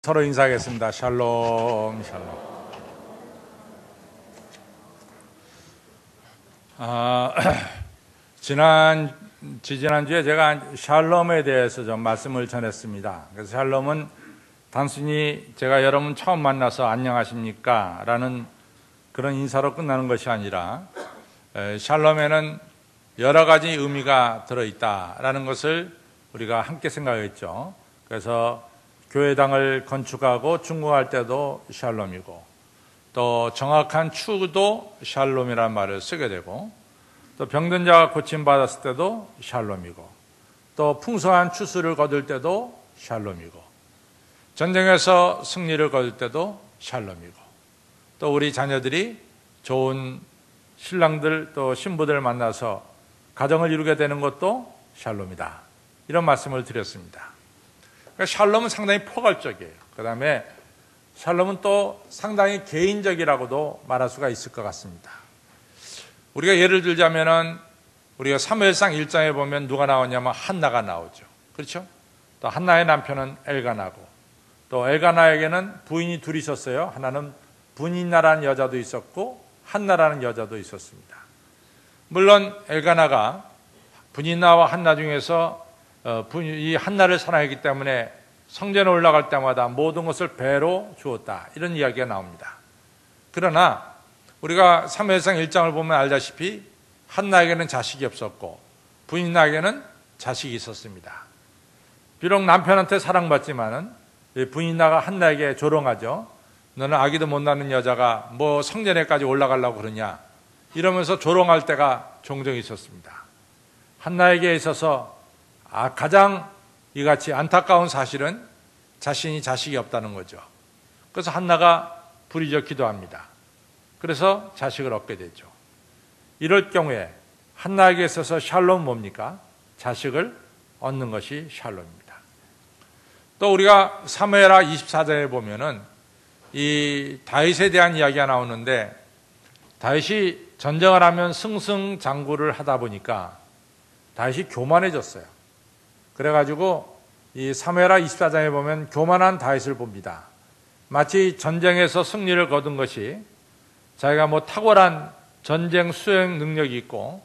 서로 인사하겠습니다. 샬롬, 샬롬. 지지난주에 제가 샬롬에 대해서 좀 말씀을 전했습니다. 그래서 샬롬은 단순히 제가 여러분 처음 만나서 안녕하십니까? 라는 그런 인사로 끝나는 것이 아니라 샬롬에는 여러 가지 의미가 들어있다라는 것을 우리가 함께 생각했죠. 그래서 교회당을 건축하고 준공할 때도 샬롬이고, 또 정확한 추구도 샬롬이라는 말을 쓰게 되고, 또 병든 자가 고침받았을 때도 샬롬이고, 또 풍성한 추수를 거둘 때도 샬롬이고, 전쟁에서 승리를 거둘 때도 샬롬이고, 또 우리 자녀들이 좋은 신랑들 또 신부들을 만나서 가정을 이루게 되는 것도 샬롬이다, 이런 말씀을 드렸습니다. 그러니까 샬롬은 상당히 포괄적이에요. 그 다음에 샬롬은 또 상당히 개인적이라고도 말할 수가 있을 것 같습니다. 우리가 예를 들자면은 우리가 사무엘상 1장에 보면 누가 나오냐면 한나가 나오죠. 그렇죠? 또 한나의 남편은 엘가나고, 또 엘가나에게는 부인이 둘이 있었어요. 하나는 분인나라는 여자도 있었고 한나라는 여자도 있었습니다. 물론 엘가나가 분인나와 한나 중에서 이 한나를 사랑했기 때문에 성전에 올라갈 때마다 모든 것을 배로 주었다, 이런 이야기가 나옵니다. 그러나 우리가 사무엘상 1장을 보면 알다시피 한나에게는 자식이 없었고 분인나에게는 자식이 있었습니다. 비록 남편한테 사랑받지만은 분인나가 한나에게 조롱하죠. 너는 아기도 못 낳는 여자가 뭐 성전에까지 올라가려고 그러냐, 이러면서 조롱할 때가 종종 있었습니다. 한나에게 있어서 가장 이같이 안타까운 사실은 자신이 자식이 없다는 거죠. 그래서 한나가 부리짖어 기도합니다. 그래서 자식을 얻게 되죠. 이럴 경우에 한나에게 있어서 샬롬은 뭡니까? 자식을 얻는 것이 샬롬입니다. 또 우리가 사무엘하 24장에 보면은 이 다윗에 대한 이야기가 나오는데, 다윗이 전쟁을 하면 승승장구를 하다 보니까 다윗이 교만해졌어요. 그래가지고 이 사무엘하 24장에 보면 교만한 다윗을 봅니다. 마치 전쟁에서 승리를 거둔 것이 자기가 뭐 탁월한 전쟁 수행 능력이 있고,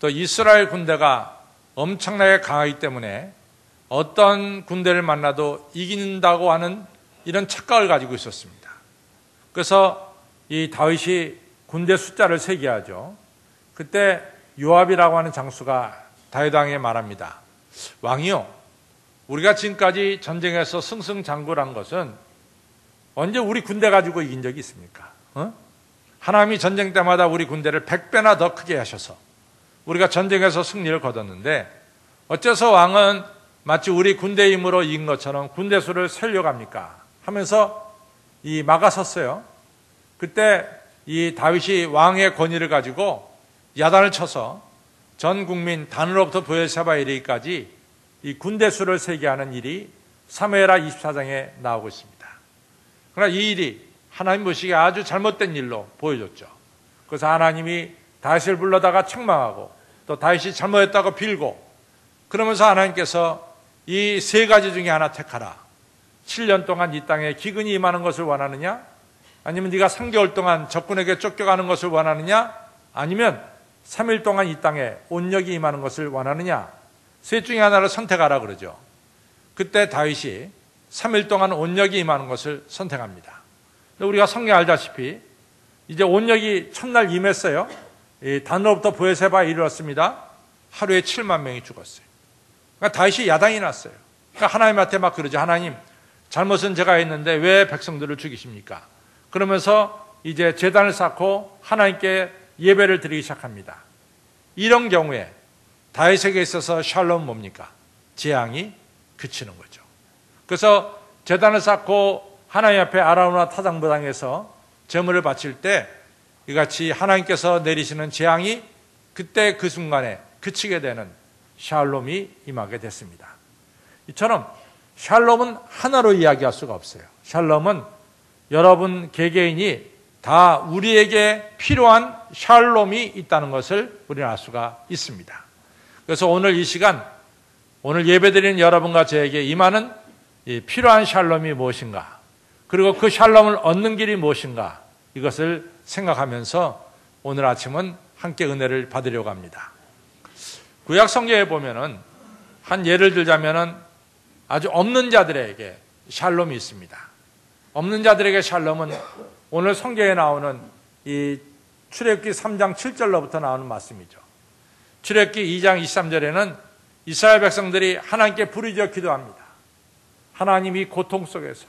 또 이스라엘 군대가 엄청나게 강하기 때문에 어떤 군대를 만나도 이긴다고 하는 이런 착각을 가지고 있었습니다. 그래서 이 다윗이 군대 숫자를 세게 하죠. 그때 요압이라고 하는 장수가 다윗 왕에게 말합니다. 왕이요, 우리가 지금까지 전쟁에서 승승장구한 것은 언제 우리 군대 가지고 이긴 적이 있습니까? 하나님이 전쟁 때마다 우리 군대를 100배나 더 크게 하셔서 우리가 전쟁에서 승리를 거뒀는데, 어째서 왕은 마치 우리 군대 힘으로 이긴 것처럼 군대 수를 세려고 합니까? 하면서 이 막아섰어요. 그때 이 다윗이 왕의 권위를 가지고 야단을 쳐서 전 국민 단으로부터 브에르세바에 이르기까지 이 군대 수를 세게 하는 일이 사무엘하 24장에 나오고 있습니다. 그러나 이 일이 하나님 보시기에 아주 잘못된 일로 보여졌죠. 그래서 하나님이 다윗을 불러다가 책망하고, 또 다윗이 잘못했다고 빌고, 그러면서 하나님께서 이 세 가지 중에 하나 택하라. 7년 동안 이 땅에 기근이 임하는 것을 원하느냐? 아니면 네가 3개월 동안 적군에게 쫓겨가는 것을 원하느냐? 아니면 3일 동안 이 땅에 온역이 임하는 것을 원하느냐? 셋 중에 하나를 선택하라 그러죠. 그때 다윗이 3일 동안 온역이 임하는 것을 선택합니다. 우리가 성경 알다시피 이제 온역이 첫날 임했어요. 단으로부터 브에르세바에 이르렀습니다. 하루에 7만 명이 죽었어요. 그러니까 다윗이 야단이 났어요. 그러니까 하나님한테 막 그러죠. 하나님, 잘못은 제가 했는데 왜 백성들을 죽이십니까? 그러면서 이제 제단을 쌓고 하나님께 예배를 드리기 시작합니다. 이런 경우에 다윗에게 있어서 샬롬은 뭡니까? 재앙이 그치는 거죠. 그래서 제단을 쌓고 하나님 앞에 아라우나 타작무당에서 제물을 바칠 때 이같이 하나님께서 내리시는 재앙이 그때 그 순간에 그치게 되는 샬롬이 임하게 됐습니다. 이처럼 샬롬은 하나로 이야기할 수가 없어요. 샬롬은 여러분 개개인이 다 우리에게 필요한 샬롬이 있다는 것을 우리는 알 수가 있습니다. 그래서 오늘 이 시간, 오늘 예배드리는 여러분과 저에게 임하는 필요한 샬롬이 무엇인가, 그리고 그 샬롬을 얻는 길이 무엇인가, 이것을 생각하면서 오늘 아침은 함께 은혜를 받으려고 합니다. 구약 성경에 보면은 한 예를 들자면은 아주 없는 자들에게 샬롬이 있습니다. 없는 자들에게 샬롬은 오늘 성경에 나오는 이 출애굽기 3장 7절로부터 나오는 말씀이죠. 출애굽기 2장 23절에는 이스라엘 백성들이 하나님께 부르짖어 기도합니다. 하나님이 고통 속에서,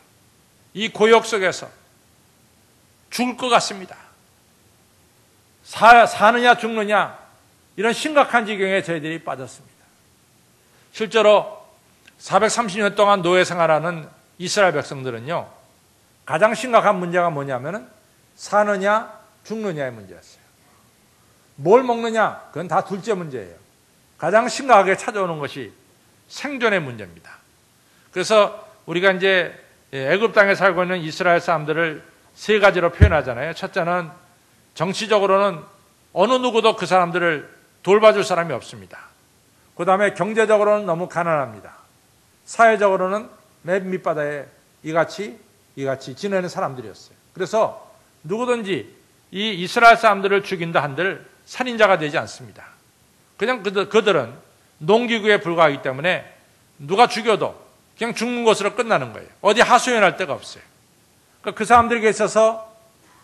이 고역 속에서 죽을 것 같습니다. 사느냐 죽느냐, 이런 심각한 지경에 저희들이 빠졌습니다. 실제로 430년 동안 노예 생활하는 이스라엘 백성들은요, 가장 심각한 문제가 뭐냐면은 사느냐 죽느냐의 문제였어요. 뭘 먹느냐, 그건 다 둘째 문제예요. 가장 심각하게 찾아오는 것이 생존의 문제입니다. 그래서 우리가 이제 애굽 땅에 살고 있는 이스라엘 사람들을 세 가지로 표현하잖아요. 첫째는 정치적으로는 어느 누구도 그 사람들을 돌봐줄 사람이 없습니다. 그 다음에 경제적으로는 너무 가난합니다. 사회적으로는 맨 밑바닥에 이같이 지내는 사람들이었어요. 그래서 누구든지 이 이스라엘 사람들을 죽인다 한들 살인자가 되지 않습니다. 그냥 그들은 농기구에 불과하기 때문에 누가 죽여도 그냥 죽는 것으로 끝나는 거예요. 어디 하소연할 데가 없어요. 그러니까 그 사람들에게 있어서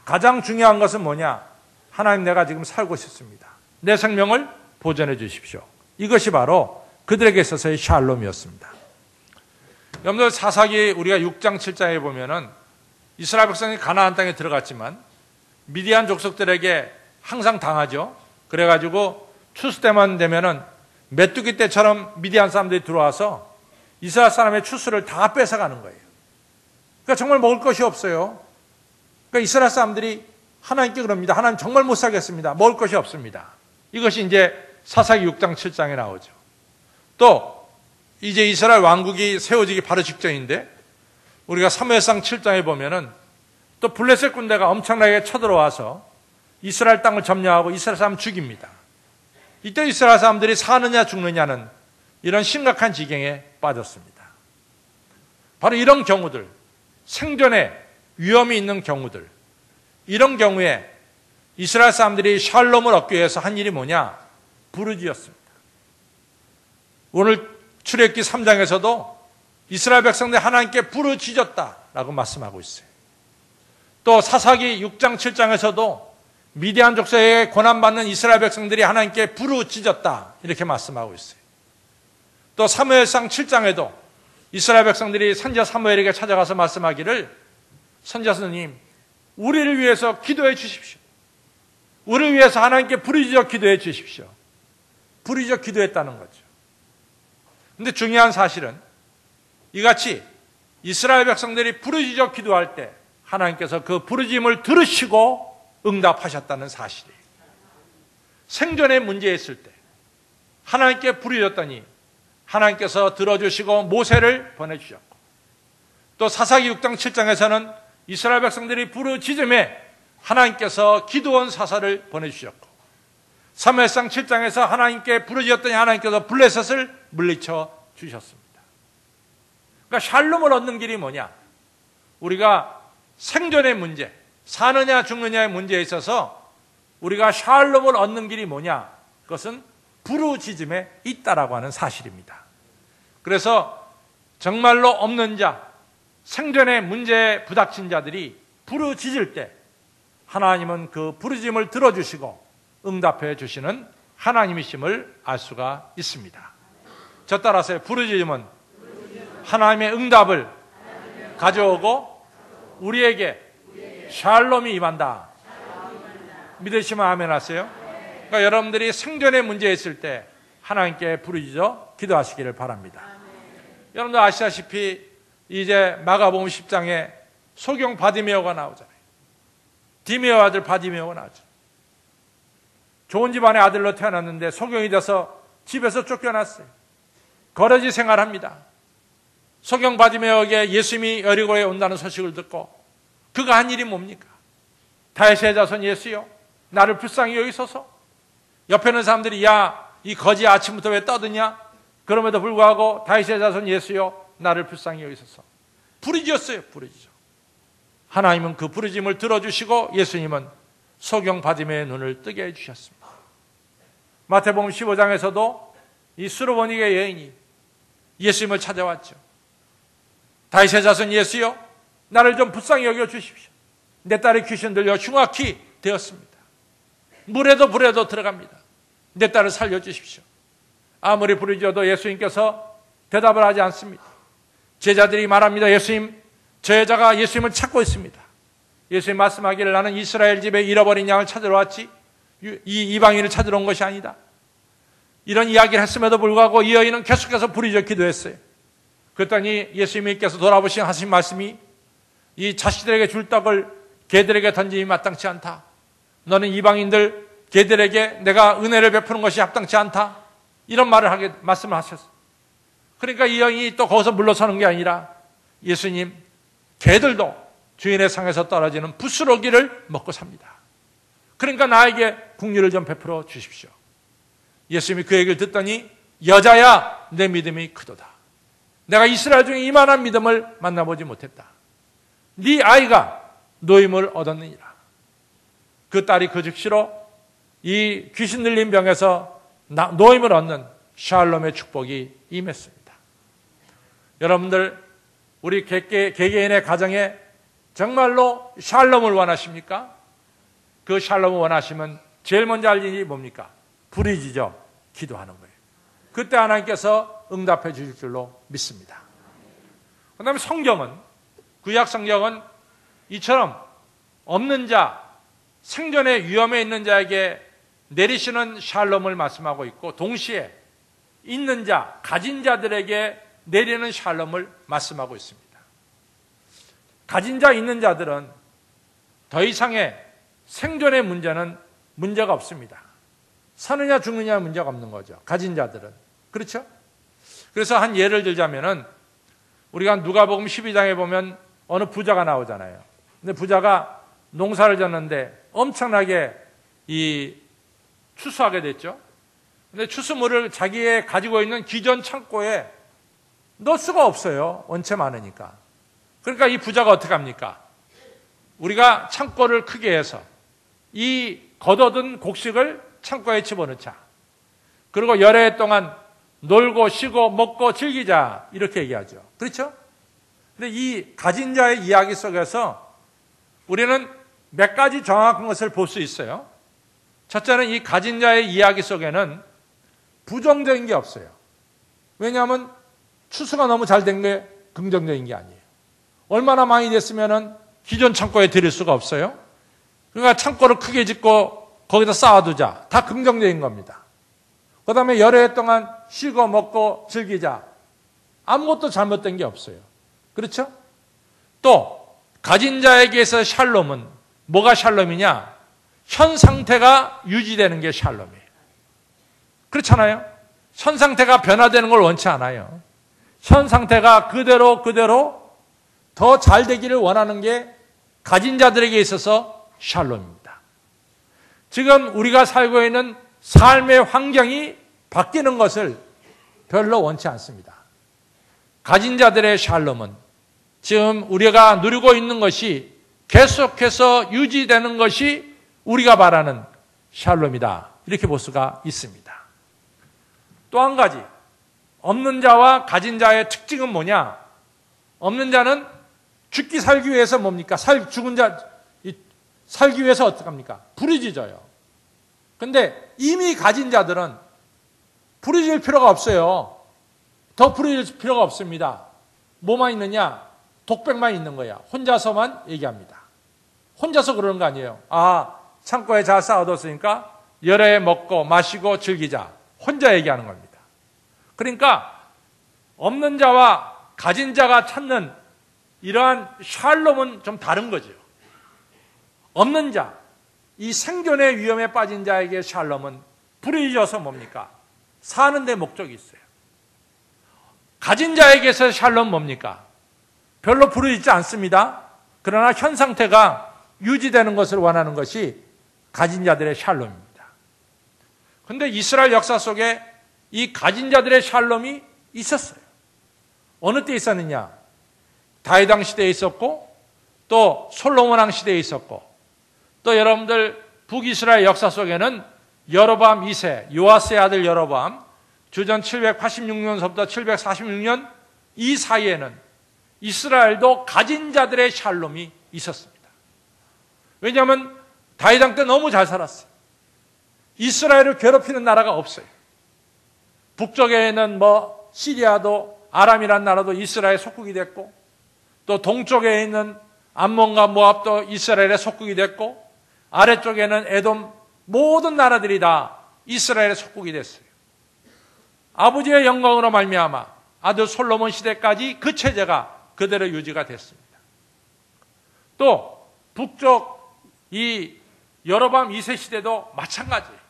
가장 중요한 것은 뭐냐? 하나님, 내가 지금 살고 싶습니다. 내 생명을 보존해 주십시오. 이것이 바로 그들에게 있어서의 샬롬이었습니다. 여러분들, 사사기 우리가 6장 7장에 보면은 이스라엘 백성이 가나안 땅에 들어갔지만 미디안 족속들에게 항상 당하죠. 그래가지고 추수 때만 되면은 메뚜기 때처럼 미디안 사람들이 들어와서 이스라엘 사람의 추수를 다 뺏어가는 거예요. 그러니까 정말 먹을 것이 없어요. 그러니까 이스라엘 사람들이 하나님께 그럽니다. 하나님, 정말 못 살겠습니다. 먹을 것이 없습니다. 이것이 이제 사사기 6장 7장에 나오죠. 또 이제 이스라엘 왕국이 세워지기 바로 직전인데 우리가 사무엘상 7장에 보면은 또 블레셋 군대가 엄청나게 쳐들어와서 이스라엘 땅을 점령하고 이스라엘 사람 죽입니다. 이때 이스라엘 사람들이 사느냐 죽느냐는 이런 심각한 지경에 빠졌습니다. 바로 이런 경우들, 생존에 위험이 있는 경우들, 이런 경우에 이스라엘 사람들이 샬롬을 얻기 위해서 한 일이 뭐냐? 부르짖었습니다. 오늘 출애굽기 3장에서도 이스라엘 백성들이 하나님께 부르짖었다라고 말씀하고 있어요. 또 사사기 6장 7장에서도 미디안 족속에게 고난받는 이스라엘 백성들이 하나님께 부르짖었다, 이렇게 말씀하고 있어요. 또 사무엘상 7장에도 이스라엘 백성들이 선지자 사무엘에게 찾아가서 말씀하기를, 선지자 스님, 우리를 위해서 기도해 주십시오. 우리를 위해서 하나님께 부르짖어 기도해 주십시오. 부르짖어 기도했다는 거죠. 그런데 중요한 사실은 이같이 이스라엘 백성들이 부르짖어 기도할 때 하나님께서 그 부르짖음을 들으시고 응답하셨다는 사실이에요. 생존의 문제에 있을 때 하나님께 부르짖었더니 하나님께서 들어주시고 모세를 보내주셨고, 또 사사기 6장 7장에서는 이스라엘 백성들이 부르짖음에 하나님께서 기드온 사사를 보내주셨고, 사무엘상 7장에서 하나님께 부르짖었더니 하나님께서 블레셋을 물리쳐 주셨습니다. 그러니까 샬롬을 얻는 길이 뭐냐? 우리가 생존의 문제, 사느냐 죽느냐의 문제에 있어서 우리가 샬롬을 얻는 길이 뭐냐? 그것은 부르짖음에 있다라고 하는 사실입니다. 그래서 정말로 없는 자, 생존의 문제에 부닥친 자들이 부르짖을 때 하나님은 그 부르짖음을 들어주시고 응답해 주시는 하나님이심을 알 수가 있습니다. 저 따라서 부르짖음은 하나님의 응답을 가져오고 우리에게 샬롬이 임한다. 믿으시면 아멘 하세요. 그러니까 여러분들이 생존의 문제에 있을 때 하나님께 부르짖어 기도하시기를 바랍니다. 여러분들 아시다시피 이제 마가복음 10장에 소경 바디메오가 나오잖아요. 디메오 아들 바디메오가 나오죠. 좋은 집안의 아들로 태어났는데 소경이 돼서 집에서 쫓겨났어요. 거러지 생활합니다. 소경 바디메오에게 예수님이 여리고에 온다는 소식을 듣고 그가 한 일이 뭡니까? 다윗의 자손 예수여, 나를 불쌍히 여기소서. 옆에 있는 사람들이 야, 이 거지 아침부터 왜 떠드냐? 그럼에도 불구하고 다윗의 자손 예수여, 나를 불쌍히 여기소서. 부르짖었어요. 부르짖어. 하나님은 그 부르짖음을 들어주시고 예수님은 소경 바디메의 눈을 뜨게 해주셨습니다. 마태복음 15장에서도 이 수르보니게 여인이 예수님을 찾아왔죠. 다윗의 자손 예수여, 나를 좀 불쌍히 여겨주십시오. 내 딸의 귀신 들려 흉악히 되었습니다. 물에도 불에도 들어갑니다. 내 딸을 살려주십시오. 아무리 부르짖어도 예수님께서 대답을 하지 않습니다. 제자들이 말합니다. 예수님, 저 여자가 예수님을 찾고 있습니다. 예수님 말씀하기를 나는 이스라엘 집에 잃어버린 양을 찾으러 왔지 이 이방인을 찾으러 온 것이 아니다. 이런 이야기를 했음에도 불구하고 이 여인은 계속해서 부르짖어 기도했어요. 그랬더니 예수님께서 돌아보시고 하신 말씀이 이 자식들에게 줄 떡을 개들에게 던짐이 마땅치 않다. 너는 이방인들 개들에게 내가 은혜를 베푸는 것이 합당치 않다. 이런 말씀을 하셨어요. 그러니까 이 여인이 또 거기서 물러서는 게 아니라 예수님, 개들도 주인의 상에서 떨어지는 부스러기를 먹고 삽니다. 그러니까 나에게 긍휼을 좀 베풀어 주십시오. 예수님이 그 얘기를 듣더니 여자야, 내 믿음이 크도다. 내가 이스라엘 중에 이만한 믿음을 만나보지 못했다. 네 아이가 노임을 얻었느니라. 그 딸이 그 즉시로 이 귀신 들린 병에서 노임을 얻는 샬롬의 축복이 임했습니다. 여러분들, 우리 개개인의 가정에 정말로 샬롬을 원하십니까? 그 샬롬을 원하시면 제일 먼저 할 일이 뭡니까? 부르짖어 기도하는 거예요. 그때 하나님께서 응답해 주실 줄로 믿습니다. 그 다음에 성경은, 구약 성경은 이처럼 없는 자, 생존의 위험에 있는 자에게 내리시는 샬롬을 말씀하고 있고, 동시에 있는 자, 가진 자들에게 내리는 샬롬을 말씀하고 있습니다. 가진 자, 있는 자들은 더 이상의 생존의 문제는 문제가 없습니다. 사느냐 죽느냐 문제가 없는 거죠. 가진 자들은. 그렇죠? 그래서 한 예를 들자면은 우리가 누가복음 12장에 보면 어느 부자가 나오잖아요. 근데 부자가 농사를 졌는데 엄청나게 추수하게 됐죠. 근데 추수물을 자기의 가지고 있는 기존 창고에 넣을 수가 없어요. 원체 많으니까. 그러니까 이 부자가 어떻게 합니까? 우리가 창고를 크게 해서 이 걷어둔 곡식을 창고에 집어넣자. 그리고 여러 해 동안 놀고 쉬고 먹고 즐기자. 이렇게 얘기하죠. 그렇죠? 근데 이 가진 자의 이야기 속에서 우리는 몇 가지 정확한 것을 볼 수 있어요. 첫째는 이 가진 자의 이야기 속에는 부정적인 게 없어요. 왜냐하면 추수가 너무 잘 된 게 긍정적인 게 아니에요. 얼마나 많이 됐으면은 기존 창고에 들일 수가 없어요. 그러니까 창고를 크게 짓고 거기다 쌓아두자. 다 긍정적인 겁니다. 그 다음에 여러 해 동안 쉬고 먹고 즐기자. 아무것도 잘못된 게 없어요. 그렇죠? 또 가진 자에게서 샬롬은 뭐가 샬롬이냐? 현 상태가 유지되는 게 샬롬이에요. 그렇잖아요? 현 상태가 변화되는 걸 원치 않아요. 현 상태가 그대로 더 잘 되기를 원하는 게 가진 자들에게 있어서 샬롬입니다. 지금 우리가 살고 있는 삶의 환경이 바뀌는 것을 별로 원치 않습니다. 가진 자들의 샬롬은 지금 우리가 누리고 있는 것이 계속해서 유지되는 것이 우리가 바라는 샬롬이다. 이렇게 볼 수가 있습니다. 또 한 가지, 없는 자와 가진 자의 특징은 뭐냐? 없는 자는 죽기 살기 위해서 뭡니까? 죽은 자 살기 위해서 어떻게 합니까? 부르짖어요. 근데 이미 가진 자들은 부르짖을 필요가 없어요. 더 부르짖을 필요가 없습니다. 뭐만 있느냐? 독백만 있는 거야. 혼자서만 얘기합니다. 혼자서 그러는 거 아니에요. 창고에 잘 쌓아뒀으니까 여러 해 먹고 마시고 즐기자. 혼자 얘기하는 겁니다. 그러니까 없는 자와 가진 자가 찾는 이러한 샬롬은 좀 다른 거죠. 없는 자, 이 생존의 위험에 빠진 자에게 샬롬은 부르짖어서 뭡니까? 사는 데 목적이 있어요. 가진 자에게서 샬롬 뭡니까? 별로 부르짖지 않습니다. 그러나 현 상태가 유지되는 것을 원하는 것이 가진 자들의 샬롬입니다. 그런데 이스라엘 역사 속에 이 가진 자들의 샬롬이 있었어요. 어느 때 있었느냐? 다윗 왕 시대에 있었고 또 솔로몬 왕 시대에 있었고 또 여러분들 북이스라엘 역사 속에는 여로보암 2세 요아스의 아들 여로보암 주전 786년서부터 746년 이 사이에는 이스라엘도 가진 자들의 샬롬이 있었습니다. 왜냐하면 다윗 왕 때 너무 잘 살았어요. 이스라엘을 괴롭히는 나라가 없어요. 북쪽에는 시리아도 아람이라는 나라도 이스라엘 속국이 됐고 또 동쪽에 있는 암몬과 모압도 이스라엘의 속국이 됐고 아래쪽에는 에돔 모든 나라들이 다 이스라엘의 속국이 됐어요. 아버지의 영광으로 말미암아 아들 솔로몬 시대까지 그 체제가 그대로 유지가 됐습니다. 또 북쪽 이 여로보암 2세 시대도 마찬가지예요.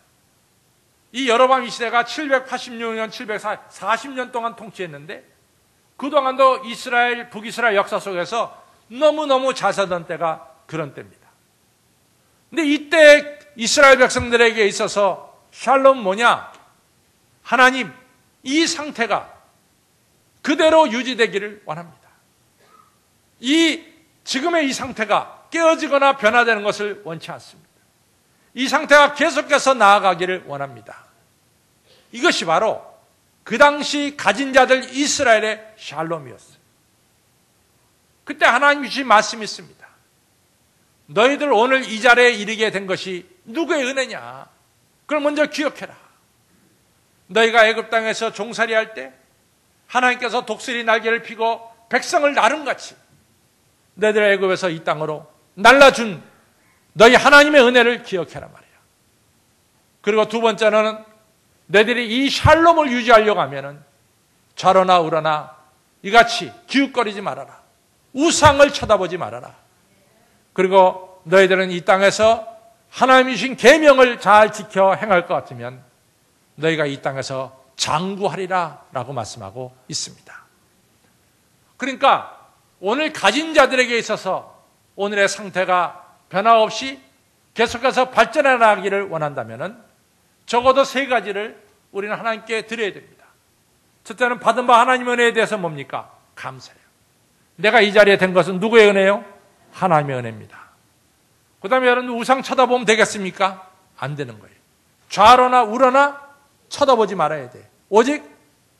이 여로보암 2세가 786년, 740년 동안 통치했는데 그동안도 이스라엘, 북이스라엘 역사 속에서 너무너무 잘 살던 때가 그런 때입니다. 근데 이때 이스라엘 백성들에게 있어서 샬롬 뭐냐? 하나님, 이 상태가 그대로 유지되기를 원합니다. 지금의 이 상태가 깨어지거나 변화되는 것을 원치 않습니다. 이 상태가 계속해서 나아가기를 원합니다. 이것이 바로 그 당시 가진 자들 이스라엘의 샬롬이었어요. 그때 하나님 주신 말씀이 있습니다. 너희들 오늘 이 자리에 이르게 된 것이 누구의 은혜냐? 그걸 먼저 기억해라. 너희가 애굽 땅에서 종살이할 때 하나님께서 독수리 날개를 피고 백성을 나름같이 너희들 애굽에서 이 땅으로 날라준 너희 하나님의 은혜를 기억해라 말이야. 그리고 두 번째는 너희들이 이 샬롬을 유지하려고 하면은 좌로나 우로나 이같이 기웃거리지 말아라. 우상을 쳐다보지 말아라. 그리고 너희들은 이 땅에서 하나님이 주신 계명을 잘 지켜 행할 것 같으면 너희가 이 땅에서 장구하리라 라고 말씀하고 있습니다. 그러니까 오늘 가진 자들에게 있어서 오늘의 상태가 변화없이 계속해서 발전해 나가기를 원한다면 적어도 세 가지를 우리는 하나님께 드려야 됩니다. 첫째는 받은 바 하나님의 은혜에 대해서 뭡니까? 감사해요. 내가 이 자리에 된 것은 누구의 은혜요? 하나님의 은혜입니다. 그 다음에 여러분 우상 쳐다보면 되겠습니까? 안 되는 거예요. 좌로나 우로나 쳐다보지 말아야 돼. 오직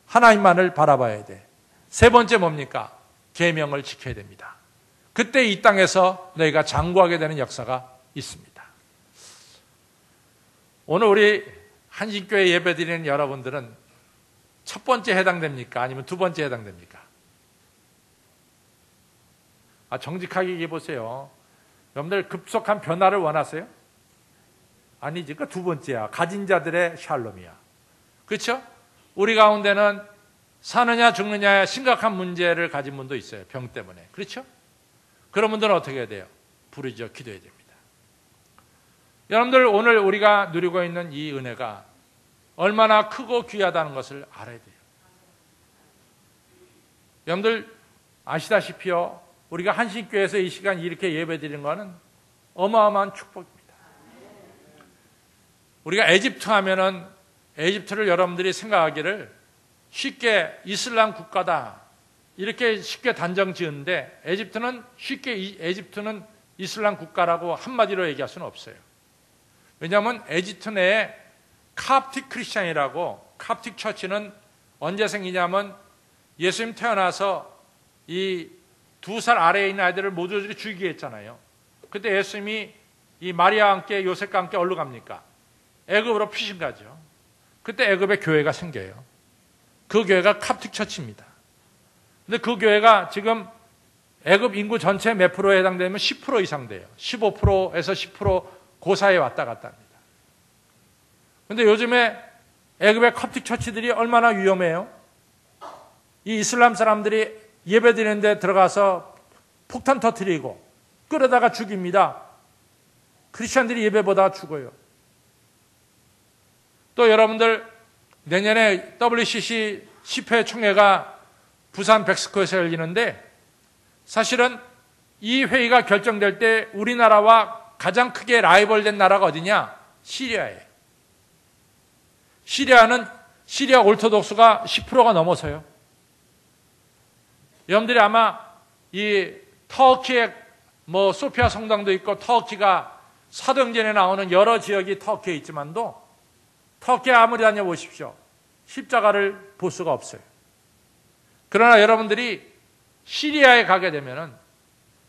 하나님만을 바라봐야 돼. 세 번째 뭡니까? 계명을 지켜야 됩니다. 그때 이 땅에서 너희가 장구하게 되는 역사가 있습니다. 오늘 우리 한신교회 예배드리는 여러분들은 첫 번째 해당됩니까? 아니면 두 번째 해당됩니까? 정직하게 얘기해 보세요. 여러분들 급속한 변화를 원하세요? 아니지. 그 두 번째야. 가진 자들의 샬롬이야. 그렇죠? 우리 가운데는 사느냐 죽느냐의 심각한 문제를 가진 분도 있어요. 병 때문에. 그렇죠? 그런 분들은 어떻게 해야 돼요? 부르짖어 기도해야 됩니다. 여러분들 오늘 우리가 누리고 있는 이 은혜가 얼마나 크고 귀하다는 것을 알아야 돼요. 여러분들 아시다시피요. 우리가 한신교회에서 이 시간 이렇게 예배드리는 것은 어마어마한 축복입니다. 우리가 에집트 하면은 에집트를 여러분들이 생각하기를 쉽게 이슬람 국가다 이렇게 쉽게 단정 지었는데 에집트는 이슬람 국가라고 한마디로 얘기할 수는 없어요. 왜냐하면 에집트 내에 카프틱 크리스찬이라고 카프틱 처치는 언제 생기냐면 예수님 태어나서 이 2살 아래에 있는 아이들을 모두 죽이게 했잖아요. 그때 예수님이 이 마리아와 함께 요셉과 함께 어디로 갑니까? 애굽으로 피신 가죠. 그때 애굽에 교회가 생겨요. 그 교회가 카프틱 처치입니다. 근데 그 교회가 지금 애굽 인구 전체 몇 프로에 해당되면 10% 이상 돼요. 15%에서 10% 그 사이에 왔다 갔다 합니다. 근데 요즘에 애굽의 카프틱 처치들이 얼마나 위험해요? 이 이슬람 사람들이 예배드리는 데 들어가서 폭탄 터뜨리고 끌어다가 죽입니다. 크리스천들이 예배보다 죽어요. 또 여러분들 내년에 WCC 10회 총회가 부산 백스코에서 열리는데 사실은 이 회의가 결정될 때 우리나라와 가장 크게 라이벌된 나라가 어디냐? 시리아예요. 시리아 올토독스가 10%가 넘어서요. 여러분들이 아마 이 터키의 소피아 성당도 있고 터키가 사도행전에 나오는 여러 지역이 터키에 있지만도 터키에 아무리 다녀보십시오. 십자가를 볼 수가 없어요. 그러나 여러분들이 시리아에 가게 되면은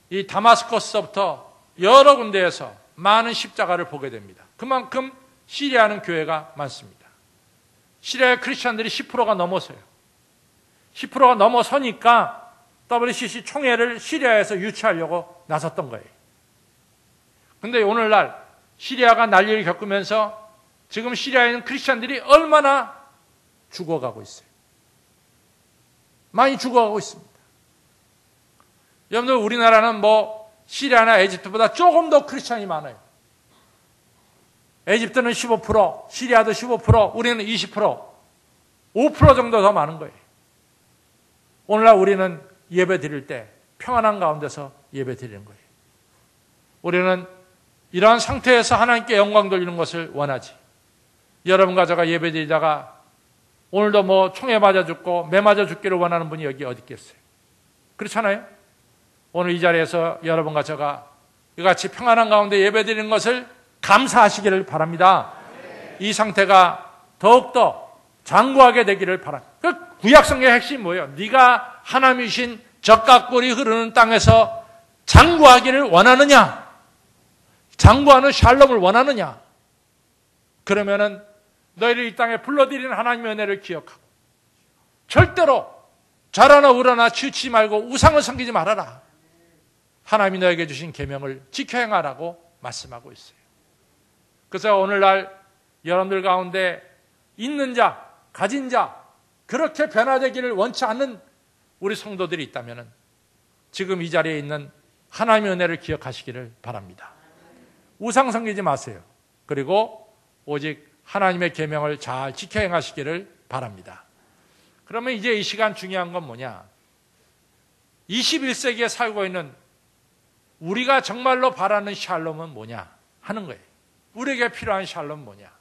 이 다마스커스서부터 여러 군데에서 많은 십자가를 보게 됩니다. 그만큼 시리아는 교회가 많습니다. 시리아의 크리스천들이 10%가 넘어서요. 10%가 넘어서니까 WCC 총회를 시리아에서 유치하려고 나섰던 거예요. 그런데 오늘날 시리아가 난리를 겪으면서 지금 시리아에 있는 크리스천들이 얼마나 죽어가고 있어요. 많이 죽어가고 있습니다. 여러분들 우리나라는 시리아나 에집트보다 조금 더 크리스천이 많아요. 에집트는 15%, 시리아도 15%, 우리는 20%, 5% 정도 더 많은 거예요. 오늘날 우리는 예배 드릴 때 평안한 가운데서 예배 드리는 거예요. 우리는 이러한 상태에서 하나님께 영광 돌리는 것을 원하지. 여러분과 제가 예배 드리다가 오늘도 총에 맞아 죽고 매 맞아 죽기를 원하는 분이 여기 어디 있겠어요? 그렇잖아요? 오늘 이 자리에서 여러분과 제가 이같이 평안한 가운데 예배 드리는 것을 감사하시기를 바랍니다. 이 상태가 더욱더 장구하게 되기를 바랍니다. 그 구약성경의 핵심이 뭐예요? 네가 하나님이신 젖과 꿀이 흐르는 땅에서 장구하기를 원하느냐? 장구하는 샬롬을 원하느냐? 그러면은 너희를 이 땅에 불러들이는 하나님의 은혜를 기억하고 절대로 잘하나 우러나 치우치지 말고 우상을 섬기지 말아라. 하나님이 너에게 주신 계명을 지켜 행하라고 말씀하고 있어요. 그래서 오늘날 여러분들 가운데 있는 자, 가진 자, 그렇게 변화되기를 원치 않는 우리 성도들이 있다면 지금 이 자리에 있는 하나님의 은혜를 기억하시기를 바랍니다. 우상 섬기지 마세요. 그리고 오직 하나님의 계명을 잘 지켜 행하시기를 바랍니다. 그러면 이제 이 시간 중요한 건 뭐냐? 21세기에 살고 있는 우리가 정말로 바라는 샬롬은 뭐냐 하는 거예요. 우리에게 필요한 샬롬은 뭐냐?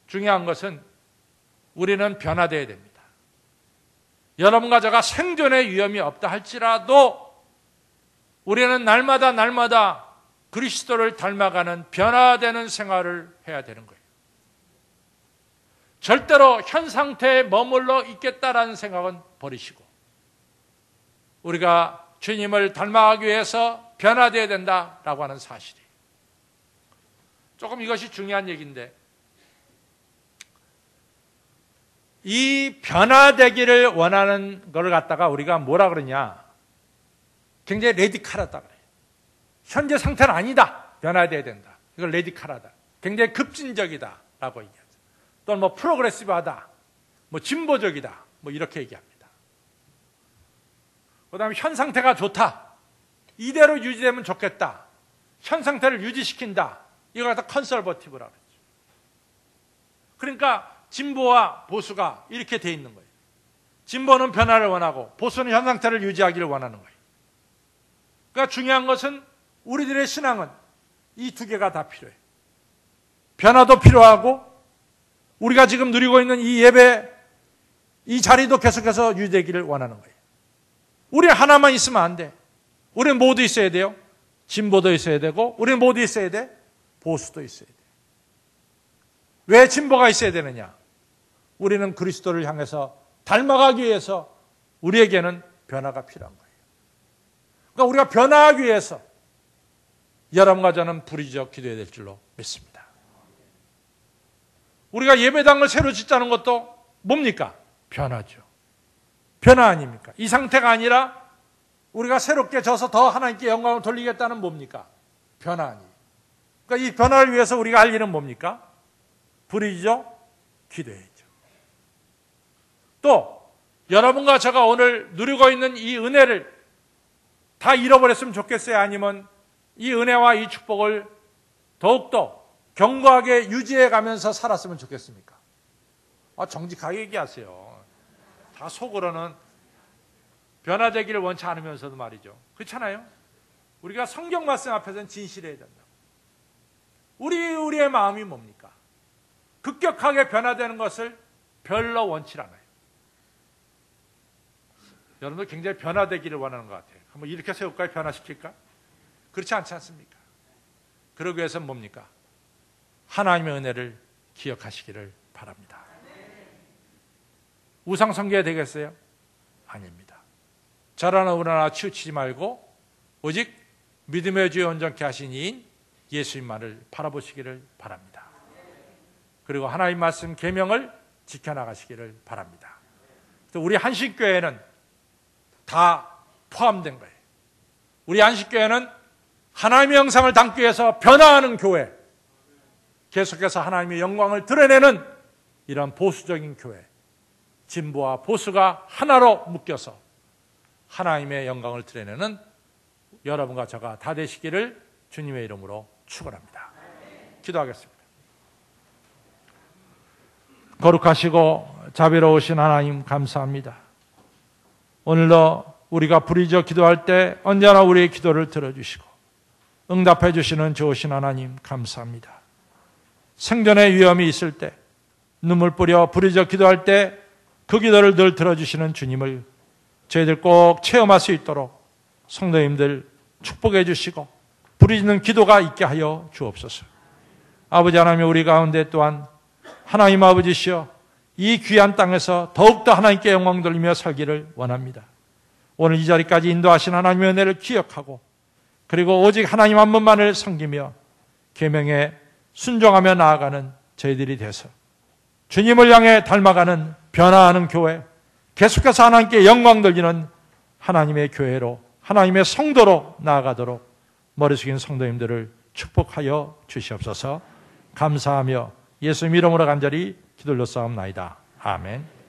중요한 것은 우리는 변화되어야 됩니다. 여러분과 제가 생존의 위험이 없다 할지라도 우리는 날마다 그리스도를 닮아가는 변화되는 생활을 해야 되는 거예요. 절대로 현 상태에 머물러 있겠다라는 생각은 버리시고 우리가 주님을 닮아가기 위해서 변화되어야 된다라고 하는 사실이에요. 조금 이것이 중요한 얘기인데 이 변화되기를 원하는 걸 갖다가 우리가 뭐라 그러냐? 굉장히 레디칼하다 그래요. 현재 상태는 아니다. 변화되어야 된다. 이걸 레디칼하다. 굉장히 급진적이다라고 얘기하죠. 또는 프로그레시브하다. 진보적이다. 이렇게 얘기합니다. 그 다음에 현 상태가 좋다. 이대로 유지되면 좋겠다. 현 상태를 유지시킨다. 이걸 갖다 컨설버티브라고 그러죠. 그러니까 진보와 보수가 이렇게 돼 있는 거예요. 진보는 변화를 원하고 보수는 현 상태를 유지하기를 원하는 거예요. 그러니까 중요한 것은 우리들의 신앙은 이 두 개가 다 필요해요. 변화도 필요하고 우리가 지금 누리고 있는 이 예배, 이 자리도 계속해서 유지되기를 원하는 거예요. 우리 하나만 있으면 안 돼. 우리는 모두 있어야 돼요. 진보도 있어야 되고 우리는 모두 있어야 돼. 보수도 있어야 돼. 왜 진보가 있어야 되느냐? 우리는 그리스도를 향해서 닮아가기 위해서 우리에게는 변화가 필요한 거예요. 그러니까 우리가 변화하기 위해서 여러분과 저는 부르짖어 기도해야 될 줄로 믿습니다. 우리가 예배당을 새로 짓자는 것도 뭡니까? 변화죠. 변화 아닙니까? 이 상태가 아니라 우리가 새롭게 져서 더 하나님께 영광을 돌리겠다는 뭡니까? 변화 아니에요. 그러니까 이 변화를 위해서 우리가 할 일은 뭡니까? 부르짖어 기도해야죠. 또 여러분과 제가 오늘 누리고 있는 이 은혜를 다 잃어버렸으면 좋겠어요? 아니면 이 은혜와 이 축복을 더욱더 견고하게 유지해 가면서 살았으면 좋겠습니까? 정직하게 얘기하세요. 다 속으로는 변화되기를 원치 않으면서도 말이죠. 그렇잖아요? 우리가 성경 말씀 앞에서는 진실해야 된다. 우리의 마음이 뭡니까? 급격하게 변화되는 것을 별로 원치 않아요. 여러분도 굉장히 변화되기를 원하는 것 같아요. 한번 이렇게 세울까요? 변화시킬까? 그렇지 않지 않습니까? 그러기 위해서는 뭡니까? 하나님의 은혜를 기억하시기를 바랍니다. 우상숭배 되겠어요? 아닙니다. 저러나 우러나 치우치지 말고 오직 믿음의 주에 온전케 하신 이인 예수님만을 바라보시기를 바랍니다. 그리고 하나님 말씀 계명을 지켜나가시기를 바랍니다. 우리 한식교회는 다 포함된 거예요. 우리 한식교회는 하나님의 영상을 담기 위해서 변화하는 교회, 계속해서 하나님의 영광을 드러내는 이런 보수적인 교회, 진보와 보수가 하나로 묶여서 하나님의 영광을 드러내는 여러분과 저가 다 되시기를 주님의 이름으로 축원합니다. 기도하겠습니다. 거룩하시고 자비로우신 하나님 감사합니다. 오늘도 우리가 부르짖어 기도할 때 언제나 우리의 기도를 들어주시고 응답해 주시는 좋으신 하나님 감사합니다. 생존의 위험이 있을 때 눈물 뿌려 부르짖어 기도할 때 그 기도를 늘 들어주시는 주님을 저희들 꼭 체험할 수 있도록 성도님들 축복해 주시고 부르짖는 기도가 있게 하여 주옵소서. 아버지 하나님, 우리 가운데 또한 하나님 아버지시여 이 귀한 땅에서 더욱더 하나님께 영광 돌리며 살기를 원합니다. 오늘 이 자리까지 인도하신 하나님의 은혜를 기억하고 그리고 오직 하나님 한 분만을 섬기며 계명에 순종하며 나아가는 저희들이 돼서 주님을 향해 닮아가는 변화하는 교회, 계속해서 하나님께 영광 돌리는 하나님의 교회로, 하나님의 성도로 나아가도록 머리 숙인 성도님들을 축복하여 주시옵소서. 감사하며 예수님 이름으로 간절히 기도를 싸움나이다. 아멘.